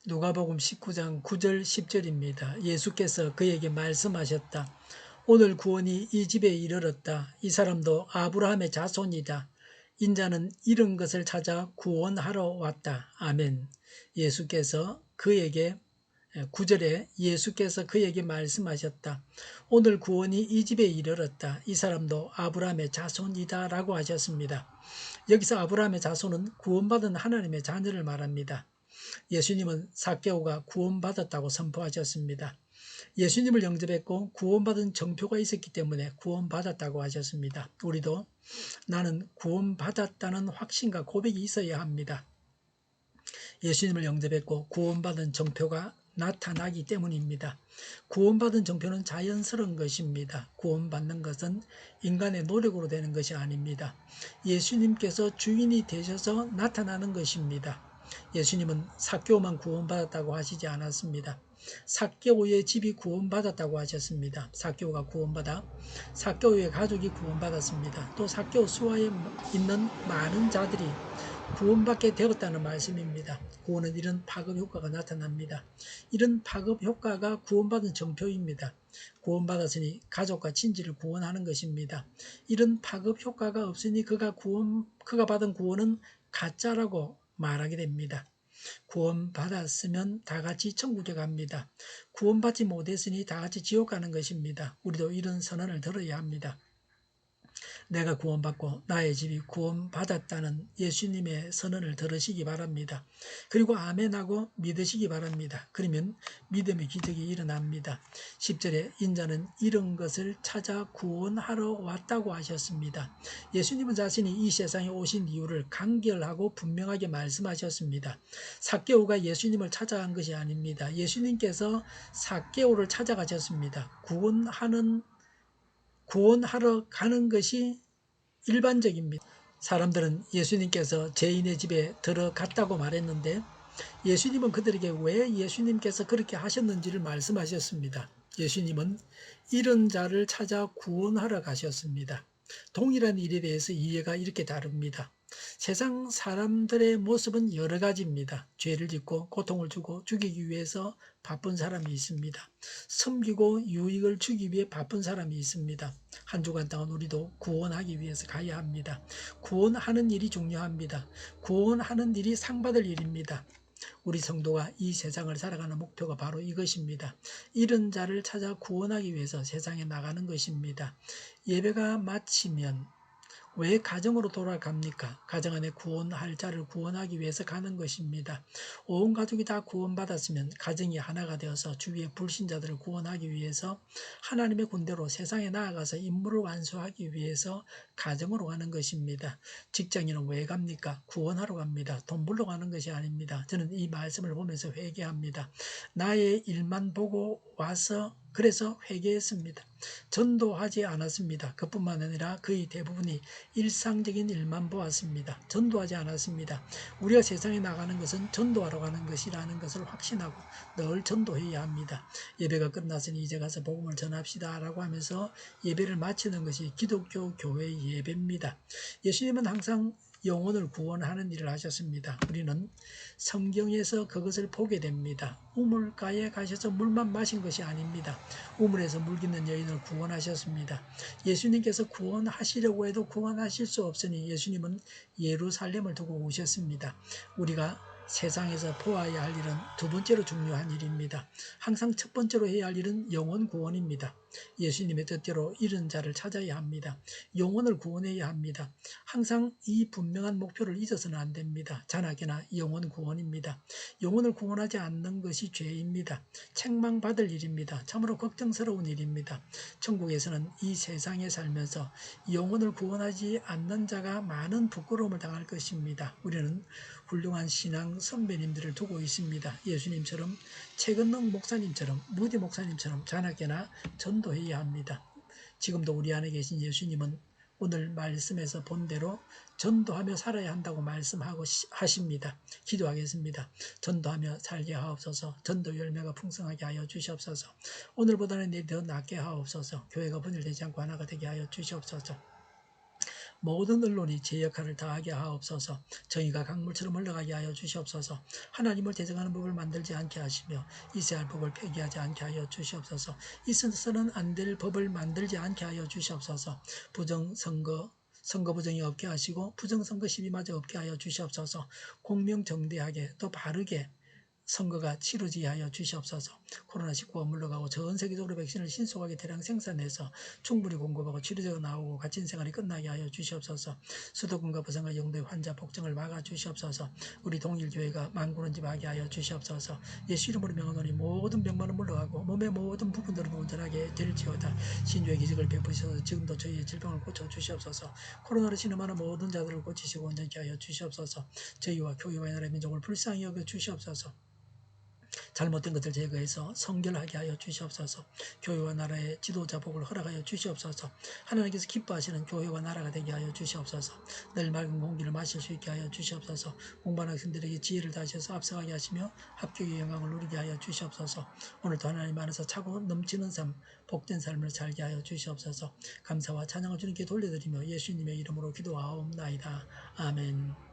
누가복음 19장 9절 10절입니다. 예수께서 그에게 말씀하셨다. 오늘 구원이 이 집에 이르렀다. 이 사람도 아브라함의 자손이다. 인자는 잃은 것을 찾아 구원하러 왔다. 아멘. 예수께서 그에게 9절에 예수께서 그에게 말씀하셨다. 오늘 구원이 이 집에 이르렀다. 이 사람도 아브라함의 자손이다 라고 하셨습니다. 여기서 아브라함의 자손은 구원받은 하나님의 자녀를 말합니다. 예수님은 삭개오가 구원받았다고 선포하셨습니다. 예수님을 영접했고 구원받은 정표가 있었기 때문에 구원받았다고 하셨습니다. 우리도 나는 구원받았다는 확신과 고백이 있어야 합니다. 예수님을 영접했고 구원받은 정표가 나타나기 때문입니다. 구원받은 정표는 자연스러운 것입니다. 구원받는 것은 인간의 노력으로 되는 것이 아닙니다. 예수님께서 주인이 되셔서 나타나는 것입니다. 예수님은 삭개오만 구원받았다고 하시지 않았습니다. 삭개오의 집이 구원받았다고 하셨습니다. 삭개오가 구원받아 삭개오의 가족이 구원받았습니다. 또 삭개오 수하에 있는 많은 자들이 구원받게 되었다는 말씀입니다. 구원은 이런 파급 효과가 나타납니다. 이런 파급 효과가 구원받은 정표입니다. 구원받았으니 가족과 친지를 구원하는 것입니다. 이런 파급 효과가 없으니 그가 받은 구원은 가짜라고 말하게 됩니다. 구원받았으면 다 같이 천국에 갑니다. 구원받지 못했으니 다 같이 지옥 가는 것입니다. 우리도 이런 선언을 들어야 합니다. 내가 구원받고 나의 집이 구원받았다는 예수님의 선언을 들으시기 바랍니다. 그리고 아멘하고 믿으시기 바랍니다. 그러면 믿음의 기적이 일어납니다. 10절에 인자는 잃은 것을 찾아 구원하러 왔다고 하셨습니다. 예수님은 자신이 이 세상에 오신 이유를 간결하고 분명하게 말씀하셨습니다. 삭개오가 예수님을 찾아간 것이 아닙니다. 예수님께서 삭개오를 찾아가셨습니다. 구원하러 가는 것이 일반적입니다. 사람들은 예수님께서 죄인의 집에 들어갔다고 말했는데 예수님은 그들에게 왜 예수님께서 그렇게 하셨는지를 말씀하셨습니다. 예수님은 잃은 자를 찾아 구원하러 가셨습니다. 동일한 일에 대해서 이해가 이렇게 다릅니다. 세상 사람들의 모습은 여러 가지입니다. 죄를 짓고 고통을 주고 죽이기 위해서 바쁜 사람이 있습니다. 섬기고 유익을 주기 위해 바쁜 사람이 있습니다. 한 주간 동안 우리도 구원하기 위해서 가야 합니다. 구원하는 일이 중요합니다. 구원하는 일이 상 받을 일입니다. 우리 성도가 이 세상을 살아가는 목표가 바로 이것입니다. 잃은 자를 찾아 구원하기 위해서 세상에 나가는 것입니다. 예배가 마치면 왜 가정으로 돌아갑니까? 가정 안에 구원할 자를 구원하기 위해서 가는 것입니다. 온 가족이 다 구원받았으면 가정이 하나가 되어서 주위의 불신자들을 구원하기 위해서 하나님의 군대로 세상에 나아가서 임무를 완수하기 위해서 가정으로 가는 것입니다. 직장인은 왜 갑니까? 구원하러 갑니다. 돈 벌러 가는 것이 아닙니다. 저는 이 말씀을 보면서 회개합니다. 나의 일만 보고 와서 그래서 회개했습니다. 전도하지 않았습니다. 그뿐만 아니라 거의 대부분이 일상적인 일만 보았습니다. 전도하지 않았습니다. 우리가 세상에 나가는 것은 전도하러 가는 것이라는 것을 확신하고 늘 전도해야 합니다. 예배가 끝났으니 이제 가서 복음을 전합시다 라고 하면서 예배를 마치는 것이 기독교 교회 예배입니다. 예수님은 항상 영혼을 구원하는 일을 하셨습니다. 우리는 성경에서 그것을 보게 됩니다. 우물가에 가셔서 물만 마신 것이 아닙니다. 우물에서 물깃는 여인을 구원하셨습니다. 예수님께서 구원하시려고 해도 구원하실 수 없으니 예수님은 예루살렘을 두고 오셨습니다. 우리가 세상에서 보아야 할 일은 두 번째로 중요한 일입니다. 항상 첫 번째로 해야 할 일은 영혼 구원입니다. 예수님의 뜻대로 잃은 자를 찾아야 합니다. 영혼을 구원해야 합니다. 항상 이 분명한 목표를 잊어서는 안 됩니다. 자나깨나 영혼 구원입니다. 영혼을 구원하지 않는 것이 죄입니다. 책망받을 일입니다. 참으로 걱정스러운 일입니다. 천국에서는 이 세상에 살면서 영혼을 구원하지 않는 자가 많은 부끄러움을 당할 것입니다. 우리는 훌륭한 신앙 선배님들을 두고 있습니다. 예수님처럼 최근능 목사님처럼 무디 목사님처럼 자나깨나 전도해야 합니다. 지금도 우리 안에 계신 예수님은 오늘 말씀에서 본 대로 전도하며 살아야 한다고 말씀하고 하십니다. 기도하겠습니다. 전도하며 살게 하옵소서. 전도 열매가 풍성하게 하여 주시옵소서. 오늘보다는 내일 더 낫게 하옵소서. 교회가 분열되지 않고 하나가 되게 하여 주시옵소서. 모든 언론이 제 역할을 다하게 하옵소서. 정의가 강물처럼 흘러가게 하여 주시옵소서. 하나님을 대적하는 법을 만들지 않게 하시며 있어야 할 법을 폐기하지 않게 하여 주시옵소서. 있어서는 안 될 법을 만들지 않게 하여 주시옵소서. 선거 부정이 없게 하시고 부정선거 시비마저 없게 하여 주시옵소서. 공명정대하게 또 바르게 선거가 치러지게 하여 주시옵소서. 코로나19가 물러가고 전 세계적으로 백신을 신속하게 대량 생산해서 충분히 공급하고 치료제가 나오고 갇힌 생활이 끝나게 하여 주시옵소서. 수도권과 부산과 영도의 환자 폭증을 막아 주시옵소서. 우리 동일교회가 만군은집하게 하여 주시옵소서. 예수 이름으로 명하노니 모든 병만은 물러가고 몸의 모든 부분들은 온전하게 될지어다. 신주의 기적을 베푸셔서 지금도 저희의 질병을 고쳐 주시옵소서. 코로나로 신음하는 모든 자들을 고치시고 온전케 하여 주시옵소서. 저희와 교회와 나라의 민족을 불쌍히 여겨 주시옵소서. 잘못된 것을 제거해서 성결하게 하여 주시옵소서. 교회와 나라의 지도자 복을 허락하여 주시옵소서. 하나님께서 기뻐하시는 교회와 나라가 되게 하여 주시옵소서. 늘 맑은 공기를 마실 수 있게 하여 주시옵소서. 공부하는 학생들에게 지혜를 다하셔서 앞서가게 하시며 합격의 영광을 누리게 하여 주시옵소서. 오늘도 하나님 안에서 차고 넘치는 삶, 복된 삶을 살게 하여 주시옵소서. 감사와 찬양을 주님께 돌려드리며 예수님의 이름으로 기도하옵나이다. 아멘.